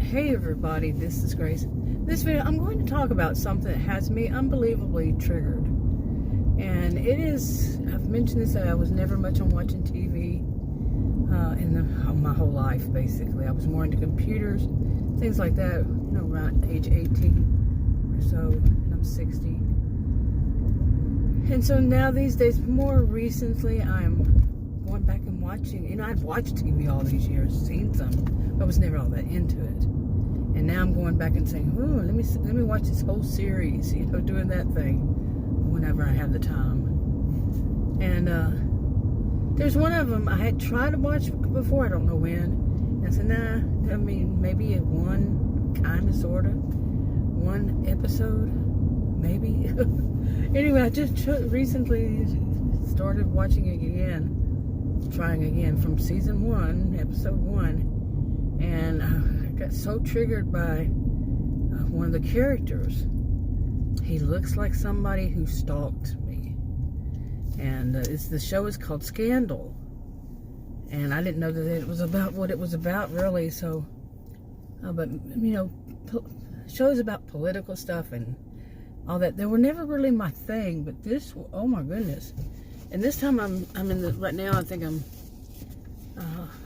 Hey everybody, this is Grace. This video, I'm going to talk about something that has me unbelievably triggered. And it is, I've mentioned this, that I was never much on watching TV my whole life, basically. I was more into computers, things like that, you know, around age 18 or so, and I'm 60. And so now these days, more recently, I'm going back and watching, you know, I'd watched TV all these years, seen some, but I was never all that into it. And now I'm going back and saying, oh, let me watch this whole series, you know, doing that thing whenever I have the time. And there's one of them I had tried to watch before, I don't know when. And I said, nah, I mean, maybe one kind of, sort of, one episode, maybe. Anyway, I just recently started watching it again, trying again from season 1, episode 1. And I got so triggered by one of the characters. He looks like somebody who stalked me. And the show is called Scandal. And I didn't know that it was about what it was about, really. So, but, you know, shows about political stuff and all that, they were never really my thing. But this, oh my goodness. And this time I'm in the, right now I think I'm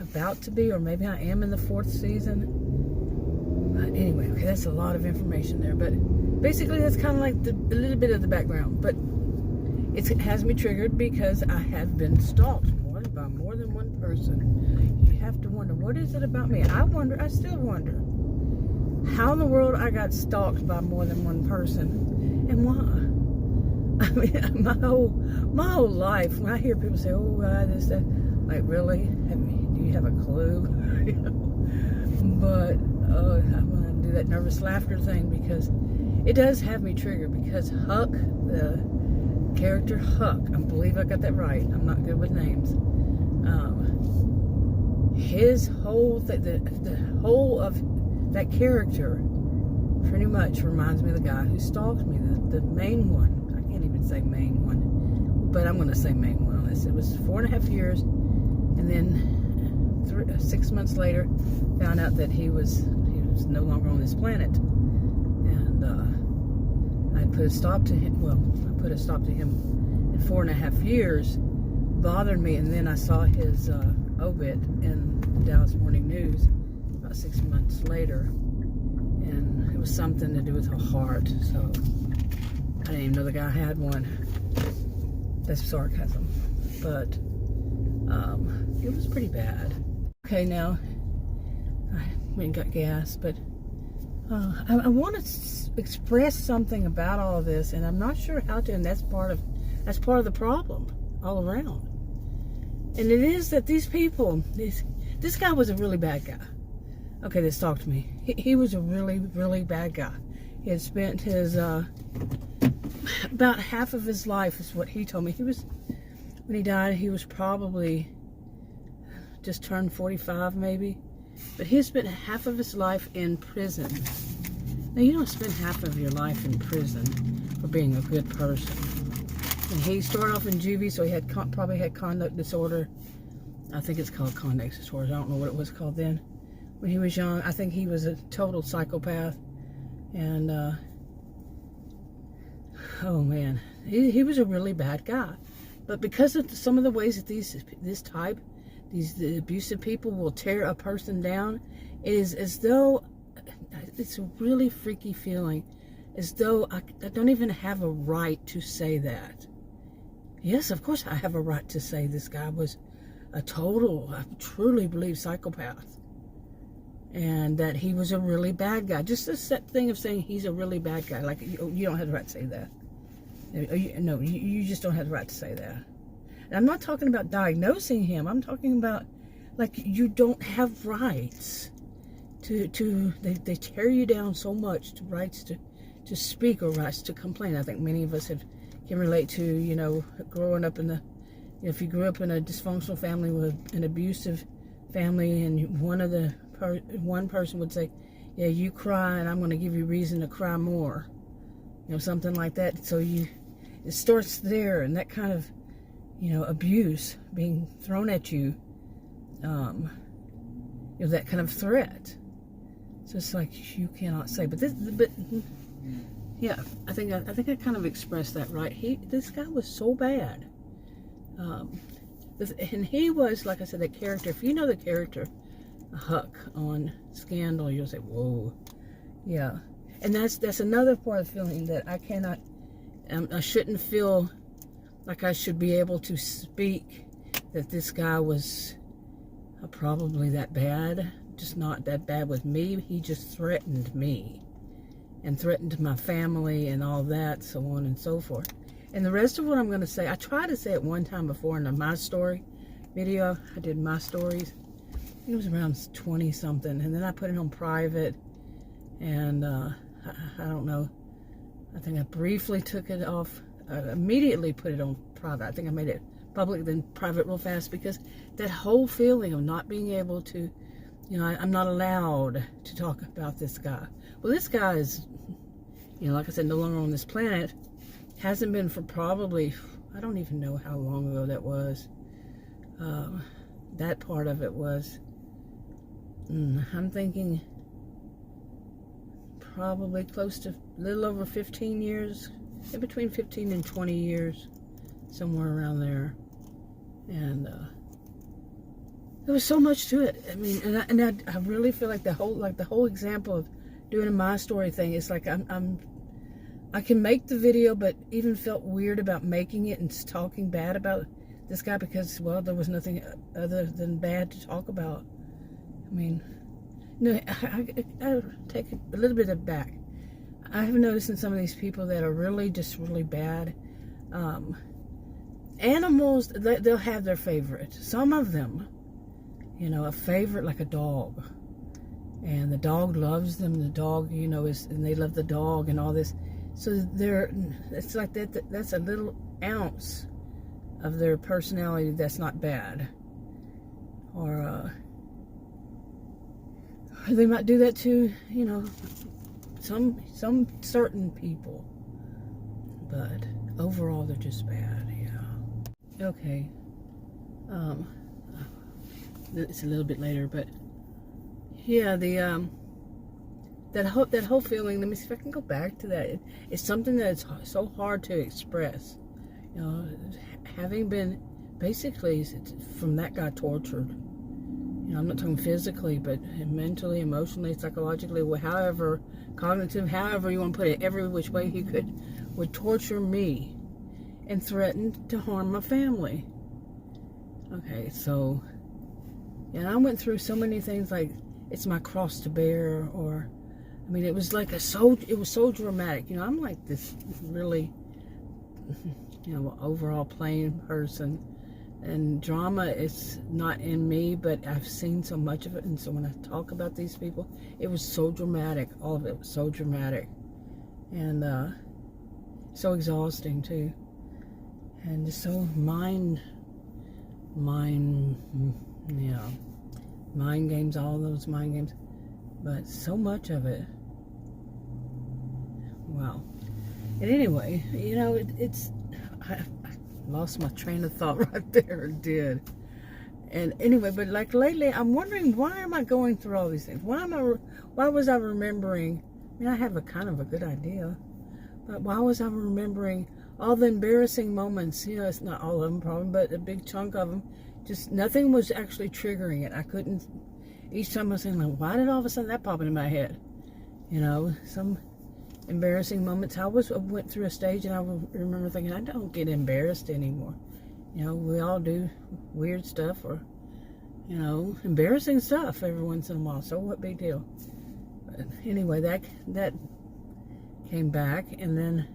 about to be, or maybe I am in the 4th season. But anyway, okay, that's a lot of information there. But basically that's kind of like a little bit of the background. But it has me triggered because I have been stalked by more than one person. You have to wonder, what is it about me? I still wonder how in the world I got stalked by more than one person and why. I mean, my whole life, when I hear people say, oh, this, that, like, really? Do you have a clue? You know? But I want to do that nervous laughter thing because it does have me triggered, because Huck, the character Huck, I believe I got that right, I'm not good with names, his whole the whole of that character pretty much reminds me of the guy who stalked me, the main one. I can't even say main one, but I'm going to say main one on this. It was 4.5 years, and then 6 months later found out that he was no longer on this planet. And I put a stop to him. Well, I put a stop to him in 4.5 years. Bothered me, and then I saw his obit in the Dallas Morning News about 6 months later, and it was something to do with a heart. So I didn't even know the guy had one. That's sarcasm, but it was pretty bad. Okay, now I went and got gas, but I want to express something about all of this, and I'm not sure how to, and that's part of the problem all around. And it is that these people, this guy was a really bad guy. Okay, this talked to me. He was a really, really bad guy. He had spent his about half of his life, is what he told me. When he died, he was probably just turned 45 maybe. But he spent half of his life in prison. Now, you don't spend half of your life in prison for being a good person. And he started off in juvie, so he had probably had conduct disorder. I think it's called conduct disorder. I don't know what it was called then. When he was young, I think he was a total psychopath. And, oh man, he was a really bad guy. But because of some of the ways that these the abusive people will tear a person down, it is as though, it's a really freaky feeling, as though I don't even have a right to say that. Yes, of course I have a right to say this guy was I truly believe, psychopath. And that he was a really bad guy. Just this thing of saying he's a really bad guy. Like, you don't have the right to say that. No, you just don't have the right to say that. And I'm not talking about diagnosing him. I'm talking about, like, you don't have rights they tear you down so much, to rights to speak or rights to complain. I think many of us can relate to, you know, growing up if you grew up in a dysfunctional family with an abusive family, and one person would say, yeah, you cry and I'm going to give you reason to cry more. You know, something like that. So it starts there, and that kind of, you know, abuse being thrown at you, you know, that kind of threat. So it's like you cannot say. But yeah, I think I kind of expressed that right. This guy was so bad. And he was, like I said, that character. If you know the character Huck on Scandal, you'll say, whoa, yeah. And that's another part of the feeling that I cannot, I shouldn't feel like I should be able to speak that this guy was probably that bad, just not that bad with me. He just threatened me and threatened my family and all that, so on and so forth. And the rest of what I'm going to say, I tried to say it one time before in a My Story video. I did My Stories. It was around 20 something, and then I put it on private, and I don't know, I think I briefly took it off, immediately put it on private. I think I made it public then private real fast, because that whole feeling of not being able to, I'm not allowed to talk about this guy. Well, this guy is, like I said, no longer on this planet. Hasn't been for probably, I don't even know how long ago that was. That part of it was, I'm thinking probably close to a little over 15 years, in between 15 and 20 years, somewhere around there. And there was so much to it. I mean, and I really feel like the whole example of doing a My Story thing is like I can make the video, but even felt weird about making it and talking bad about this guy because, well, there was nothing other than bad to talk about. I mean, no, I take a little bit of back. I have noticed in some of these people that are really just really bad. Animals, they'll have their favorite. Some of them, a favorite like a dog. And the dog loves them. The dog, and they love the dog and all this. So it's like that's a little ounce of their personality that's not bad. Or they might do that to, some certain people. But overall, they're just bad, yeah. Okay. It's a little bit later, but yeah, that whole feeling, let me see if I can go back to that. It's something that's so hard to express. Having been basically from that guy tortured. I'm not talking physically, but mentally, emotionally, psychologically, however, cognitive, however you want to put it, every which way he would torture me and threaten to harm my family. Okay, so, and I went through so many things like, it's my cross to bear, or, I mean, it was like it was so dramatic. I'm like this really, overall plain person. And drama is not in me, but I've seen so much of it. And so when I talk about these people, it was so dramatic. All of it was so dramatic. And so exhausting, too. And just so mind games, all those mind games. But so much of it. Wow. And anyway, it's... I lost my train of thought right there. It did. And anyway, but like lately, I'm wondering, why am I going through all these things? Why was I remembering? I mean, I have a kind of a good idea, but why was I remembering all the embarrassing moments? It's not all of them probably, but a big chunk of them. Just nothing was actually triggering it. I couldn't. Each time I was saying, like, why did all of a sudden that pop into my head? Some embarrassing moments. I went through a stage and I remember thinking, I don't get embarrassed anymore. We all do weird stuff or, embarrassing stuff every once in a while. So what big deal? But anyway, that came back, and then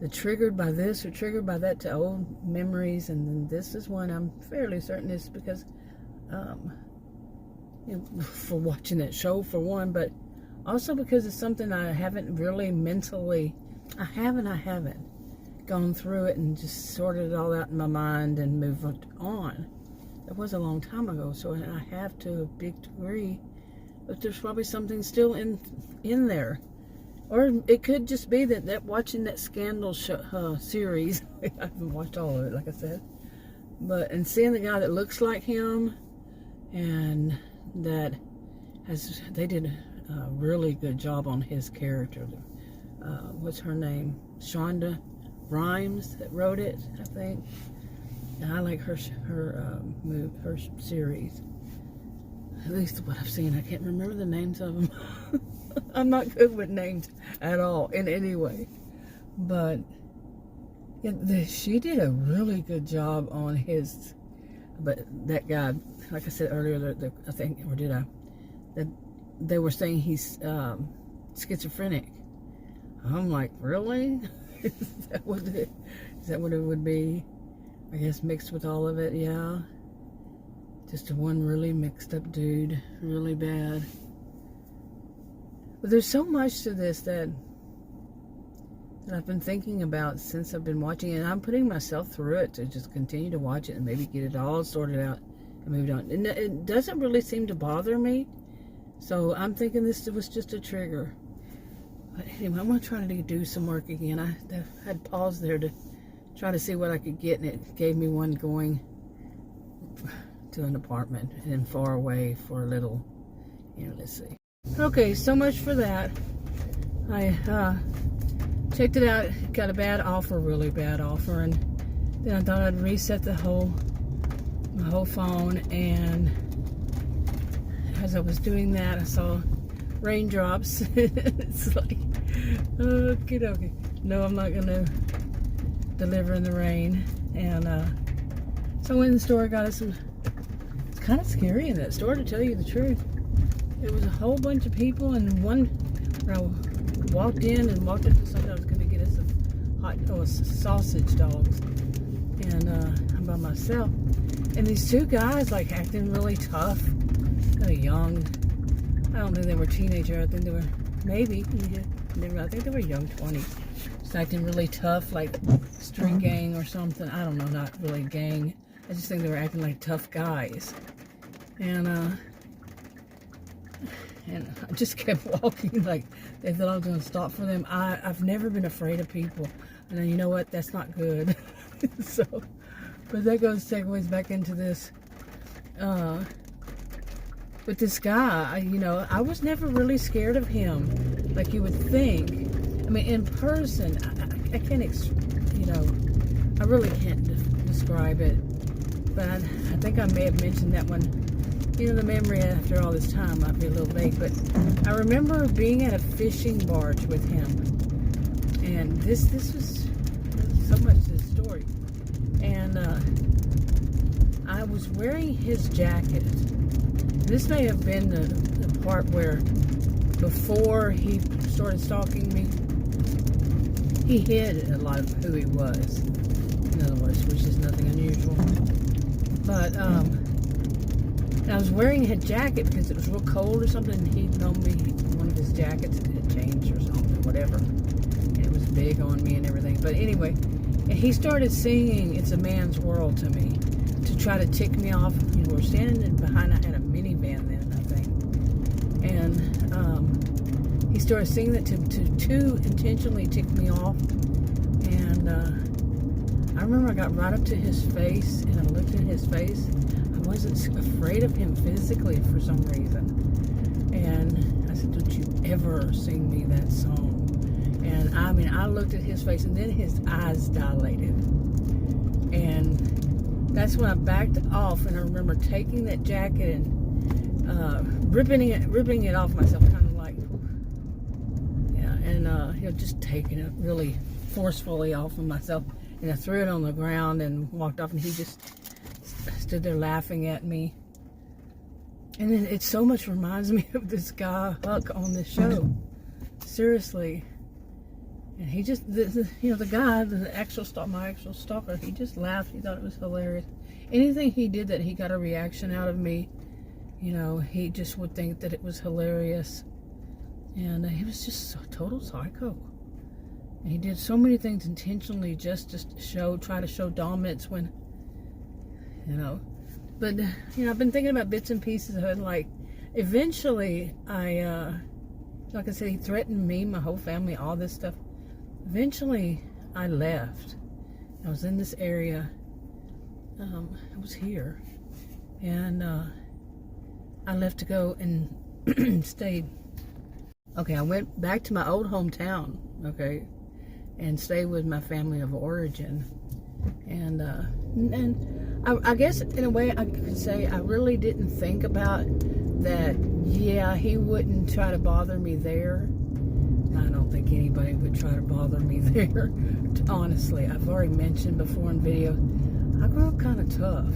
the triggered by this or triggered by that to old memories. And then this is one I'm fairly certain is because, for watching that show for one, but also because it's something I haven't really mentally, I haven't gone through it and just sorted it all out in my mind and moved on. It was a long time ago, so I have to a big degree, but there's probably something still in there. Or it could just be that watching that Scandal series, I haven't watched all of it, like I said, and seeing the guy that looks like him, and that they did a really good job on his character. What's her name? Shonda Rhimes that wrote it, I think. And I like her series. At least what I've seen. I can't remember the names of them. I'm not good with names at all in any way. But yeah, she did a really good job on his. But that guy, like I said earlier, I think, or did I? That they were saying he's schizophrenic. I'm like, really? Is that what it would be? I guess mixed with all of it, yeah. Just one really mixed up dude, really bad. But there's so much to this that I've been thinking about since I've been watching it. And I'm putting myself through it to just continue to watch it and maybe get it all sorted out and moved on. And it doesn't really seem to bother me. So I'm thinking this was just a trigger. But anyway, I'm going to try to do some work again. I had paused there to try to see what I could get, and it gave me one going to an apartment and far away for a little, let's see. Okay, so much for that. I checked it out. Got a bad offer, really bad offer, and then I thought I'd reset my whole phone, and as I was doing that, I saw raindrops. It's like, okay. No, I'm not gonna deliver in the rain. And so I went in the store, got us some. It's kind of scary in that store, to tell you the truth. There was a whole bunch of people, and where I walked in and walked up to something, I was going to get us some sausage dogs, and I'm by myself. And these two guys like acting really tough, kind of young. I don't think they were teenagers. I think they were maybe. I think they were young 20s. Just acting really tough, like street gang or something. I don't know, not really gang. I just think they were acting like tough guys. And I just kept walking like they thought I was going to stop for them. I've never been afraid of people. And you know what? That's not good. So, but that segues back into this. But this guy, I was never really scared of him, like you would think. I mean, in person, I can't, I really can't describe it. But I think I may have mentioned that one. The memory after all this time might be a little vague, but I remember being at a fishing barge with him, and this was so much this story. And I was wearing his jacket. This may have been the part where, before he started stalking me, he hid a lot of who he was, in other words, which is nothing unusual. But I was wearing his jacket because it was real cold or something. He told me one of his jackets had changed or something, whatever. And it was big on me and everything. But anyway, and he started singing "It's a Man's World" to me to try to tick me off. We're standing behind, I had a minivan then, I think. And he started singing that to intentionally tick me off. And I remember I got right up to his face and I looked at his face. I wasn't afraid of him physically for some reason. And I said, "Don't you ever sing me that song." And I looked at his face, and then his eyes dilated. And that's when I backed off, and I remember taking that jacket and ripping it off myself, kind of like, and just taking it really forcefully off of myself. And I threw it on the ground and walked off, and he just stood there laughing at me. And it so much reminds me of this guy Huck on this show. Seriously. And he just, the guy, my actual stalker, he just laughed. He thought it was hilarious. Anything he did that he got a reaction out of me, he just would think that it was hilarious. And he was just a total psycho. And he did so many things intentionally just to try to show dominance when, But, I've been thinking about bits and pieces of it. Like, eventually, like I said, he threatened me, my whole family, all this stuff. Eventually, I left. I was in this area. I was here. And I left to go and stay Okay, I went back to my old hometown, okay, and stayed with my family of origin. And I guess in a way I could say I really didn't think about that. Yeah, he wouldn't try to bother me there. I don't think anybody would try to bother me there. Honestly, I've already mentioned before in videos, I grew up kind of tough.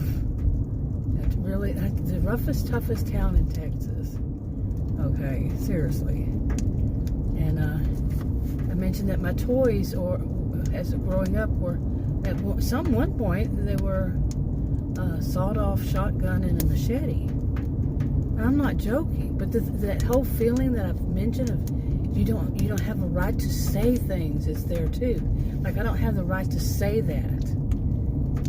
That's really the roughest, toughest town in Texas. Okay, seriously. And I mentioned that my toys, or as growing up, were at one point they were a sawed-off shotgun and a machete. And I'm not joking, but that whole feeling that I've mentioned of you don't have a right to say things is there too. Like, I don't have the right to say that,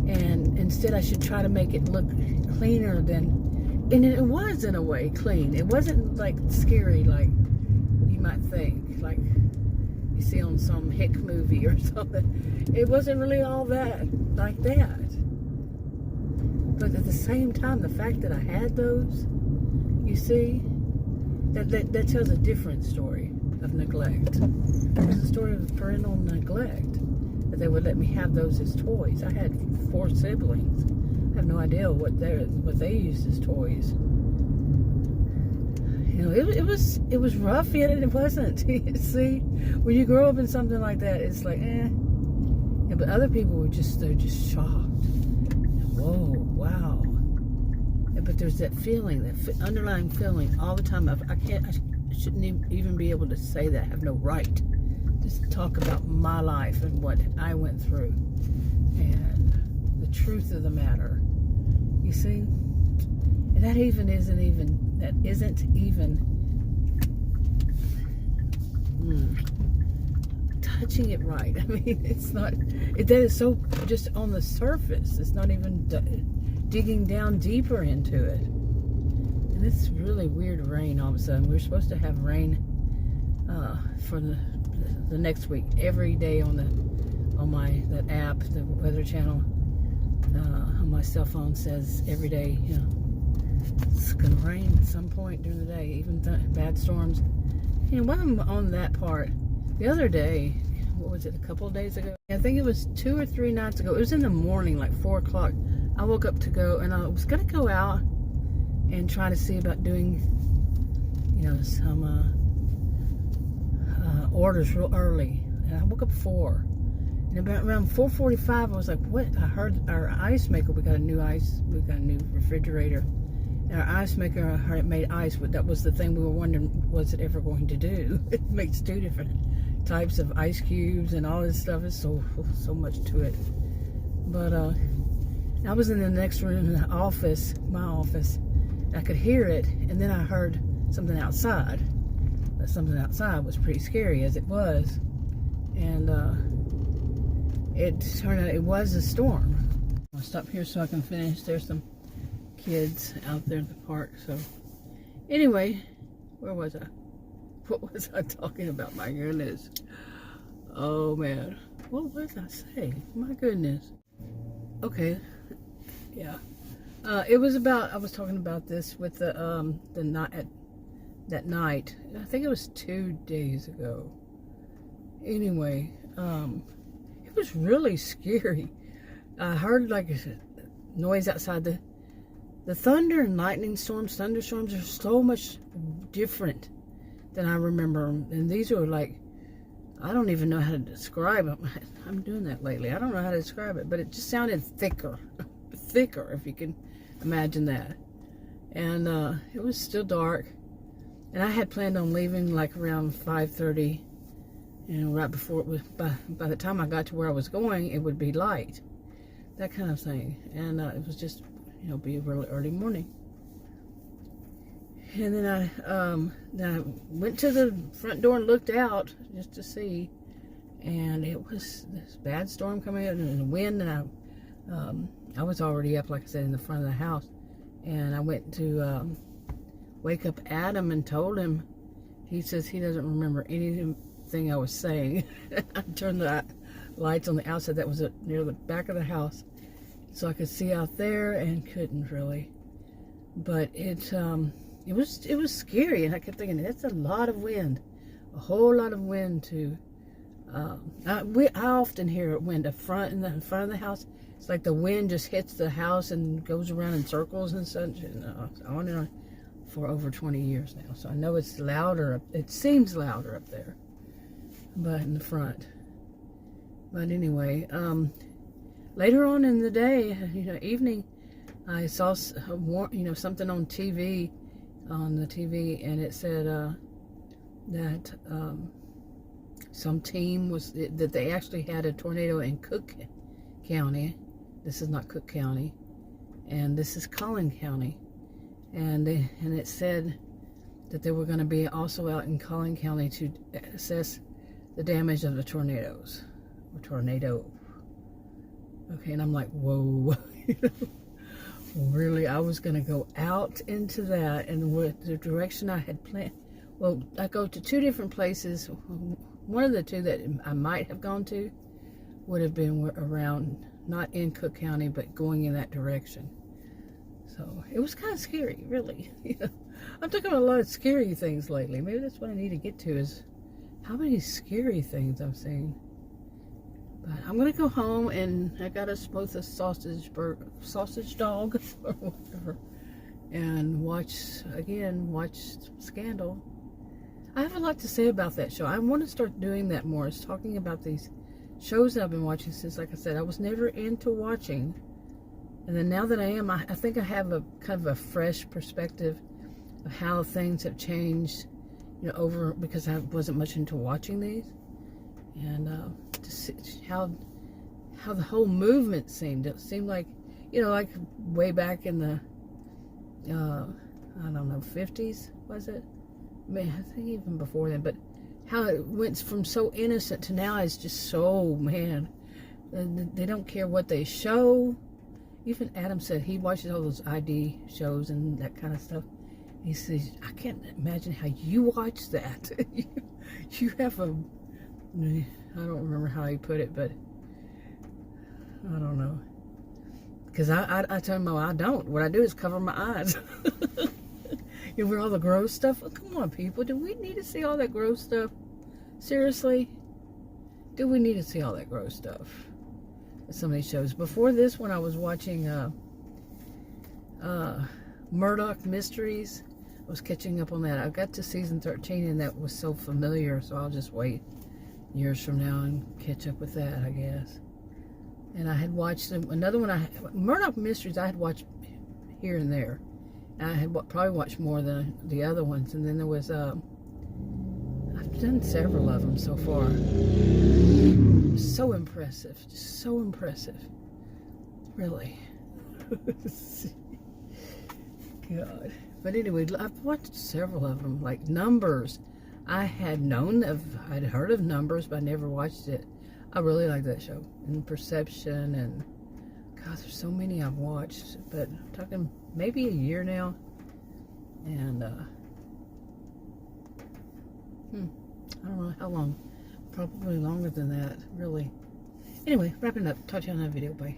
and instead I should try to make it look cleaner than. And it was, in a way, clean. It wasn't like scary like you might think, like you see on some hick movie or something. It wasn't really all that like that. But at the same time, the fact that I had those, you see, that tells a different story of neglect. It was a story of parental neglect, that they would let me have those as toys. I had 4 siblings. I have no idea what they used as toys. You know, it was rough, yet it wasn't. See, when you grow up in something like that, it's like, eh. Yeah, but other people were they're just shocked. Whoa, wow. But there's that feeling, that underlying feeling all the time. I shouldn't even be able to say that. I have no right to talk about my life and what I went through and the truth of the matter. You see, and that isn't even touching it right. I mean, it's not. That is so just on the surface. It's not even digging down deeper into it. And it's really weird rain all of a sudden. We're supposed to have rain for the next week, every day on that app, the Weather Channel on my cell phone says every day, you know, it's gonna rain at some point during the day, even bad storms. You know, while I'm on that part, the other day, what was it, a couple of days ago? I think it was 2 or 3 nights ago. It was in the morning, like 4 o'clock. I woke up to go, and I was gonna go out and try to see about doing, you know, some orders real early. And I woke up 4. And about around 4:45, I was like, what? I heard our ice maker, we got a new refrigerator. And our ice maker, I heard it made ice, but that was the thing we were wondering, was it ever going to do? It makes 2 different types of ice cubes and all this stuff. It's so much to it. But I was in the next room in the office, my office. I could hear it, and then I heard something outside. But something outside was pretty scary, as it was. And it turned out it was a storm. I'll stop here so I can finish. There's some kids out there at the park. So anyway, where was I? What was I talking about? My goodness. Oh man, what was I saying? My goodness. Okay, yeah. It was about, I was talking about this with the night, that night. I think it was 2 days ago. Anyway, it was really scary. I heard like a noise outside. The thunder and lightning storms, thunderstorms are so much different than I remember. And these are like, I don't even know how to describe them. I'm doing that lately. I don't know how to describe it, but it just sounded thicker, if you can imagine that. And it was still dark. And I had planned on leaving like around 5:30. You know, right before it was, by the time I got to where I was going, it would be light. That kind of thing. And it was just, you know, be a really early morning. And then I went to the front door and looked out just to see. And it was this bad storm coming in and the wind. And I was already up, like I said, in the front of the house. And I went to wake up Adam and told him. He says he doesn't remember anything I was saying. I turned the lights on the outside that was near the back of the house so I could see out there, and couldn't really. But it was scary, and I kept thinking, that's a lot of wind. a whole lot of wind too. I often hear wind in the front of the house. It's like the wind just hits the house and goes around in circles and such, and on and on for over 20 years now. So I know it's louder. It seems louder up there, but in the front. But anyway, later on in the day, evening, I saw something on TV, and it said that some team that they actually had a tornado in Cook County. This is not Cook County, and this is Collin County, and it said that they were going to be also out in Collin County to assess the damage of the tornado. Okay, and I'm like, whoa. Really, I was going to go out into that, and with the direction I had planned. Well, I go to two different places. One of the two that I might have gone to would have been around, not in Cook County, but going in that direction. So it was kind of scary, really. I'm talking about a lot of scary things lately. Maybe that's what I need to get to, is how many scary things I'm seeing. But I'm gonna go home, and I got us both a sausage dog or whatever, and watch Scandal. I have a lot to say about that show. I want to start doing that more. It's talking about these shows that I've been watching since, like I said, I was never into watching, and then now that I am, I think I have a kind of a fresh perspective of how things have changed, over, because I wasn't much into watching these, and to see how the whole movement seemed. It seemed like, like way back in the, I don't know, 50s, was it? I mean, I think even before then, but how it went from so innocent to now is just so, man, they don't care what they show. Even Adam said he watches all those ID shows and that kind of stuff. He says, I can't imagine how you watch that. You have a, I don't remember how he put it, but I don't know. Because I tell him, I don't. What I do is cover my eyes. With all the gross stuff. Oh, come on, people. Do we need to see all that gross stuff? Seriously? Do we need to see all that gross stuff? Some of these shows. Before this one, I was watching Murdoch Mysteries. I was catching up on that. I got to season 13, and that was so familiar, so I'll just wait years from now and catch up with that, I guess. And I had watched another one. Murdoch Mysteries, I had watched here and there. I had probably watched more than the other ones. And then there was, I've done several of them so far. So impressive. Just so impressive. Really. God. But anyway, I've watched several of them. Like Numbers. I had I'd heard of Numbers, but I never watched it. I really like that show. And Perception, and God, there's so many I've watched. But I'm talking maybe a year now. And I don't know how long. Probably longer than that, really. Anyway, wrapping up. Talk to you on that video. Bye.